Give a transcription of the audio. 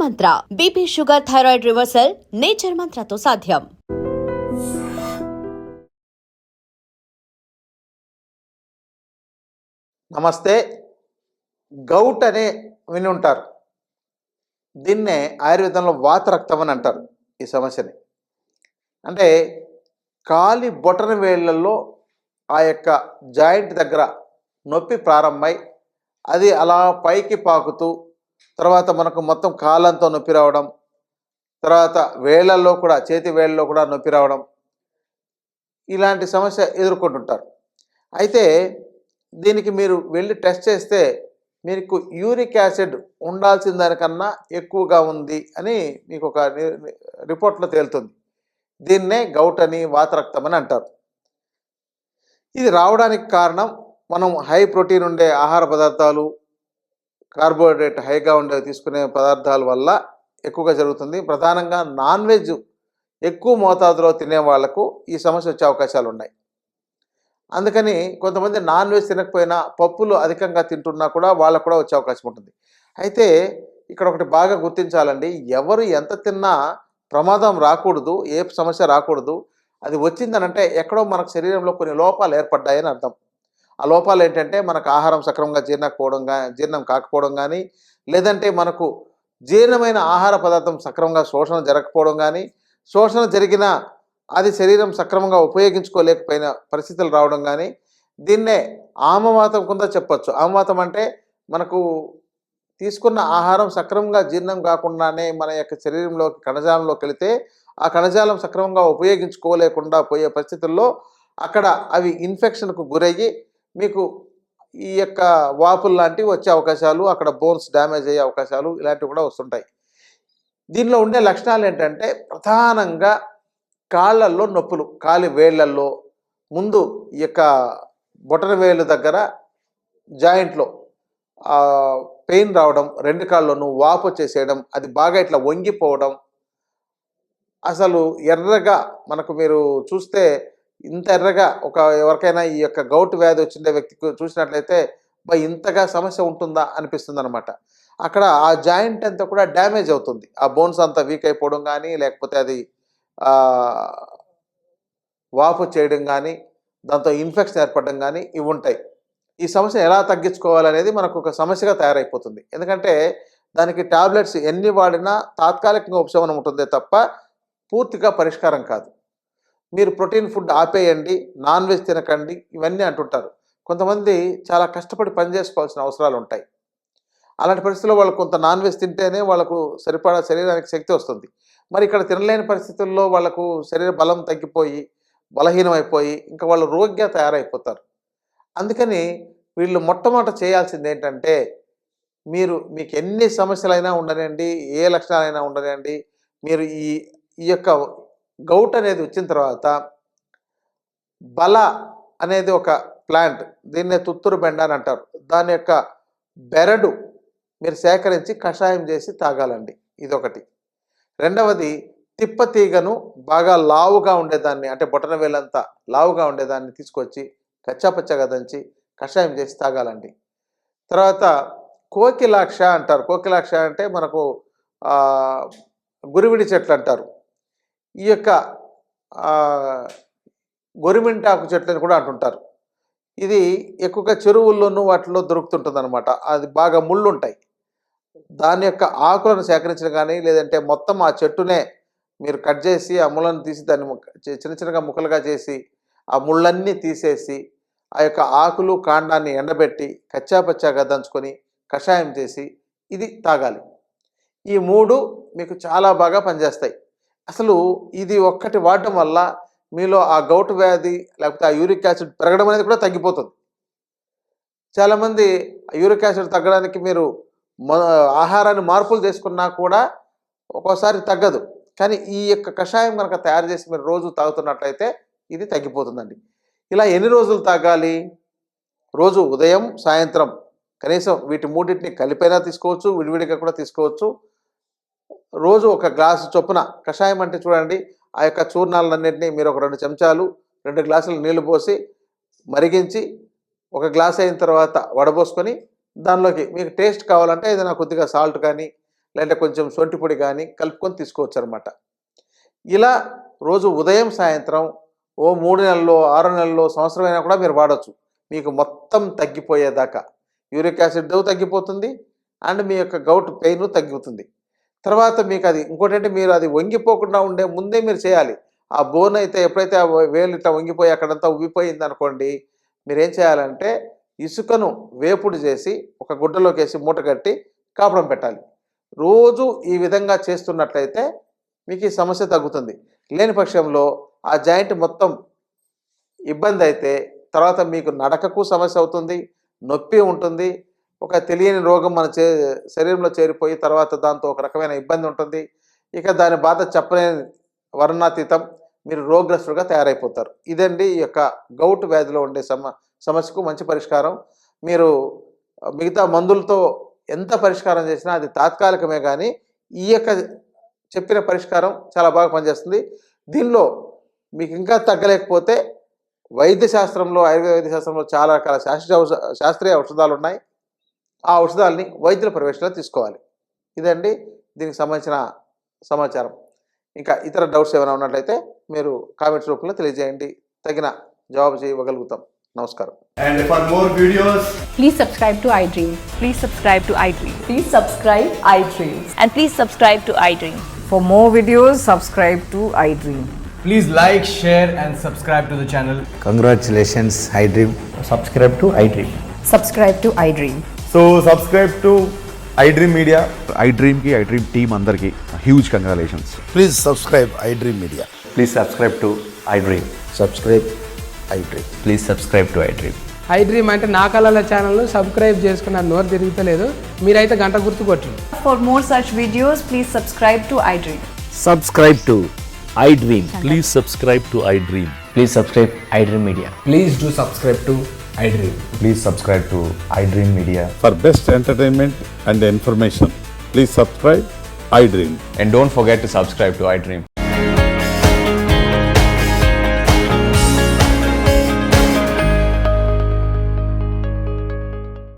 మంత్ర BP sugar thyroid reversal nature మంత్రతో సాధ్యం. నమస్తే. గౌట్ అనే విని ఉంటారు. దీన్నే ఆయుర్వేదంలో వాత రక్తం అని అంటారు. ఈ సమస్యని అంటే కాలి బొటన వేళ్లలో ఆ యొక్క జాయింట్ దగ్గర నొప్పి ప్రారంభమై అది అలా పైకి పాకుతూ తర్వాత మనకు మొత్తం కాలంతో నొప్పి రావడం, తర్వాత వేళ్లలో కూడా చేతి వేళ్ళలో కూడా నొప్పి రావడం, ఇలాంటి సమస్య ఎదుర్కొంటుంటారు. అయితే దీనికి మీరు వెళ్ళి టెస్ట్ చేస్తే మీకు యూరిక్ యాసిడ్ ఉండాల్సిన దానికన్నా ఎక్కువగా ఉంది అని మీకు ఒక రిపోర్ట్లో తేలుతుంది. దీన్నే గౌట్ అని వాత రక్తం అని అంటారు. ఇది రావడానికి కారణం మనం హై ప్రోటీన్ ఉండే ఆహార పదార్థాలు, కార్బోహైడ్రేట్ హైగా ఉండే తీసుకునే పదార్థాల వల్ల ఎక్కువగా జరుగుతుంది. ప్రధానంగా నాన్ వెజ్ ఎక్కువ మోతాదులో తినే వాళ్లకు ఈ సమస్య వచ్చే అవకాశాలు ఉన్నాయి. అందుకని కొంతమంది నాన్ వెజ్ తినకపోయినా పప్పులు అధికంగా తింటున్నా కూడా వాళ్ళకు కూడా వచ్చే అవకాశం ఉంటుంది. అయితే ఇక్కడ ఒకటి బాగా గుర్తించాలండి, ఎవరు ఎంత తిన్నా ప్రమాదం రాకూడదు, ఏ సమస్య రాకూడదు. అది వచ్చిందనంటే ఎక్కడో మనకు శరీరంలో కొన్ని లోపాలు ఏర్పడ్డాయని అర్థం. ఆ లోపాలు ఏంటంటే మనకు ఆహారం సక్రమంగా జీర్ణం కాకపోవడం కానీ, లేదంటే మనకు జీర్ణమైన ఆహార పదార్థం సక్రమంగా శోషణ జరగకపోవడం కానీ, శోషణ జరిగిన అది శరీరం సక్రమంగా ఉపయోగించుకోలేకపోయిన పరిస్థితులు రావడం కానీ, దీన్నే ఆమవాతం కింద చెప్పచ్చు. ఆమవాతం అంటే మనకు తీసుకున్న ఆహారం సక్రమంగా జీర్ణం కాకుండానే మన యొక్క శరీరంలోకి కణజాలంలోకి వెళితే ఆ కణజాలం సక్రమంగా ఉపయోగించుకోలేకుండా పోయే పరిస్థితుల్లో అక్కడ అవి ఇన్ఫెక్షన్కు గురయ్యి మీకు ఈ యొక్క వాపులు లాంటివి వచ్చే అవకాశాలు, అక్కడ బోన్స్ డ్యామేజ్ అయ్యే అవకాశాలు ఇలాంటివి కూడా వస్తుంటాయి. దీనిలో ఉండే లక్షణాలు ఏంటంటే ప్రధానంగా కాళ్ళల్లో నొప్పులు, కాలి వేళ్లల్లో ముందు ఈ యొక్క బొటన వేలు దగ్గర జాయింట్లో పెయిన్ రావడం, రెండు కాళ్ళలోనూ వాపు వచ్చేసేయడం, అది బాగా ఇట్లా వంగిపోవడం, అసలు ఎర్రగా మనకు మీరు చూస్తే ఇంత ఎర్రగా ఎవరికైనా ఈ యొక్క గౌట్ వ్యాధి వచ్చిండే వ్యక్తికి చూసినట్లయితే ఇంతగా సమస్య ఉంటుందా అనిపిస్తుంది అనమాట. అక్కడ ఆ జాయింట్ అంతా కూడా డ్యామేజ్ అవుతుంది. ఆ బోన్స్ అంతా వీక్ అయిపోవడం కానీ, లేకపోతే అది వాపు చేయడం కానీ, దాంతో ఇన్ఫెక్షన్ ఏర్పడడం కానీ ఇవి ఉంటాయి. ఈ సమస్య ఎలా తగ్గించుకోవాలనేది మనకు ఒక సమస్యగా తయారైపోతుంది. ఎందుకంటే దానికి టాబ్లెట్స్ ఎన్ని వాడినా తాత్కాలికంగా ఉపశమనం ఉంటుందే తప్ప పూర్తిగా పరిష్కారం కాదు. మీరు ప్రోటీన్ ఫుడ్ ఆపేయండి, నాన్ వెజ్ తినకండి, ఇవన్నీ అంటుంటారు. కొంతమంది చాలా కష్టపడి పనిచేసుకోవాల్సిన అవసరాలు ఉంటాయి. అలాంటి పరిస్థితుల్లో వాళ్ళు కొంత నాన్ వెజ్ తింటేనే వాళ్ళకు సరిపడా శరీరానికి శక్తి వస్తుంది. మరి ఇక్కడ తినలేని పరిస్థితుల్లో వాళ్ళకు శరీర బలం తగ్గిపోయి బలహీనమైపోయి ఇంకా వాళ్ళు రోగిగా తయారైపోతారు. అందుకని వీళ్ళు మొట్టమొదట చేయాల్సింది ఏంటంటే, మీకు ఎన్ని సమస్యలైనా ఉండనండి, ఏ లక్షణాలైనా ఉండనండి, మీరు ఈ యొక్క గౌట్ అనేది వచ్చిన తర్వాత బల అనేది ఒక ప్లాంట్, దీన్నే తుత్తూరు బెండ అని అంటారు. దాని యొక్క బెరడు మీరు సేకరించి కషాయం చేసి తాగాలండి. ఇదొకటి. రెండవది తిప్పతీగను బాగా లావుగా ఉండేదాన్ని, అంటే బొటన వేలంతా లావుగా ఉండేదాన్ని తీసుకొచ్చి కచ్చాపచ్చగా దంచి కషాయం చేసి తాగాలండి. తర్వాత కోకిలాక్ష అంటారు. కోకిలాక్ష అంటే మనకు గురివిడి చెట్లు అంటారు. ఈ యొక్క గొరిమింటాకు చెట్లని కూడా అంటుంటారు. ఇది ఎక్కువగా చెరువుల్లోనూ వాటిలో దొరుకుతుంటుంది అనమాట. అది బాగా ముళ్ళు ఉంటాయి. దాని యొక్క ఆకులను సేకరించడం కానీ, లేదంటే మొత్తం ఆ చెట్టునే మీరు కట్ చేసి ఆ ముళ్ళను తీసి దాన్ని చిన్న చిన్నగా ముక్కలుగా చేసి ఆ ముళ్ళన్నీ తీసేసి ఆ యొక్క ఆకులు కాండాన్ని ఎండబెట్టి కచ్చాపచ్చాగా దంచుకొని కషాయం చేసి ఇది తాగాలి. ఈ మూడు మీకు చాలా బాగా పనిచేస్తాయి. అసలు ఇది ఒక్కటి వాడటం వల్ల మీలో ఆ గౌట్ వ్యాధి లేకపోతే ఆ యూరిక్ యాసిడ్ పెరగడం అనేది కూడా తగ్గిపోతుంది. చాలామంది యూరిక్ యాసిడ్ తగ్గడానికి మీరు ఆహారాన్ని మార్పులు చేసుకున్నా కూడా ఒక్కోసారి తగ్గదు. కానీ ఈ యొక్క కషాయం కనుక తయారు చేసి మీరు రోజు తాగుతున్నట్లయితే ఇది తగ్గిపోతుందండి. ఇలా ఎన్ని రోజులు తాగాలి? రోజు ఉదయం, సాయంత్రం కనీసం వీటి మూడింటిని కలిపైనా తీసుకోవచ్చు, విడివిడిగా కూడా తీసుకోవచ్చు. రోజు ఒక గ్లాసు చొప్పున కషాయం అంటే చూడండి, ఆ యొక్క చూర్ణాలన్నింటినీ మీరు ఒక 2 చెంచాలు 2 గ్లాసులు నీళ్లు పోసి మరిగించి ఒక గ్లాస్ అయిన తర్వాత వడబోసుకొని దానిలోకి మీకు టేస్ట్ కావాలంటే ఏదైనా కొద్దిగా సాల్ట్ కానీ, లేదంటే కొంచెం సొంటి పొడి కానీ కలుపుకొని తీసుకోవచ్చు అనమాట. ఇలా రోజు ఉదయం సాయంత్రం 3 నెలల్లో 6 నెలల్లో సంవత్సరం అయినా కూడా మీరు వాడచ్చు. మీకు మొత్తం తగ్గిపోయేదాకా యూరిక్ యాసిడ్ తగ్గిపోతుంది అండ్ మీ యొక్క గౌట్ పెయిన్ తగ్గుతుంది. తర్వాత మీకు అది ఇంకోటంటే మీరు అది వంగిపోకుండా ఉండే ముందే మీరు చేయాలి. ఆ బోన్ అయితే ఎప్పుడైతే ఆ వేలు ఇట్లా వంగిపోయి అక్కడంతా ఉబ్బిపోయింది అనుకోండి, మీరేం చేయాలంటే ఇసుకను వేపుడు చేసి ఒక గుడ్డలోకి వేసి మూట కట్టి కాపడం పెట్టాలి. రోజు ఈ విధంగా చేస్తున్నట్లయితే మీకు ఈ సమస్య తగ్గుతుంది. లేని పక్షంలో ఆ జాయింట్ మొత్తం ఇబ్బంది అయితే తర్వాత మీకు నడకకు సమస్య అవుతుంది, నొప్పి ఉంటుంది, ఒక తెలియని రోగం మన శరీరంలో చేరిపోయి తర్వాత దాంతో ఒక రకమైన ఇబ్బంది ఉంటుంది. ఇక దాని బాధ చెప్పలేని వర్ణాతీతం, మీరు రోగగ్రస్తులుగా తయారైపోతారు. ఇదండి ఈ యొక్క గౌట్ వ్యాధిలో ఉండే సమస్యకు మంచి పరిష్కారం. మీరు మిగతా మందులతో ఎంత పరిష్కారం చేసినా అది తాత్కాలికమే, కానీ ఈ యొక్క చెప్పిన పరిష్కారం చాలా బాగా పనిచేస్తుంది. దీనిలో మీకు ఇంకా తగ్గలేకపోతే వైద్య శాస్త్రంలో, ఆయుర్వేద వైద్య శాస్త్రంలో చాలా రకాల శాస్త్రీయ ఔషధాలు ఉన్నాయి. ఆ ఔషధాలని వైద్యుల పర్యవేక్షణలో తీసుకోవాలి. ఇదండి దీనికి సంబంధించిన సమాచారం. ఇంకా ఇతర డౌట్స్ ఏమైనా ఉన్నట్లయితే మీరు కామెంట్స్ రూపంలో తెలియజేయండి, తగిన జవాబు చేయగలుగుతాం. నమస్కారం. And for more videos, Please subscribe to iDream. Please subscribe to iDream. Please subscribe iDream. And please subscribe to iDream. For more videos, subscribe to iDream. please like, share and subscribe to the channel. Congratulations, iDream. Subscribe to iDream. Subscribe to iDream. So subscribe to iDream Media. iDream की iDream team अंदर की huge congratulations. Please subscribe iDream Media. Please subscribe to iDream. Subscribe iDream. Please subscribe to iDream. iDream అంటే నా కళల channel subscribe చేసుకున్న నోరు తిరుగుతలేదు, మీరైతే గంట గుర్తు కొట్టండి. For more such videos, please subscribe to iDream. Subscribe to iDream. Please subscribe to iDream. Please subscribe iDream Media. Please do subscribe to iDream. Please subscribe to iDream Media. For best entertainment and information, please subscribe iDream. And don't forget to subscribe to iDream.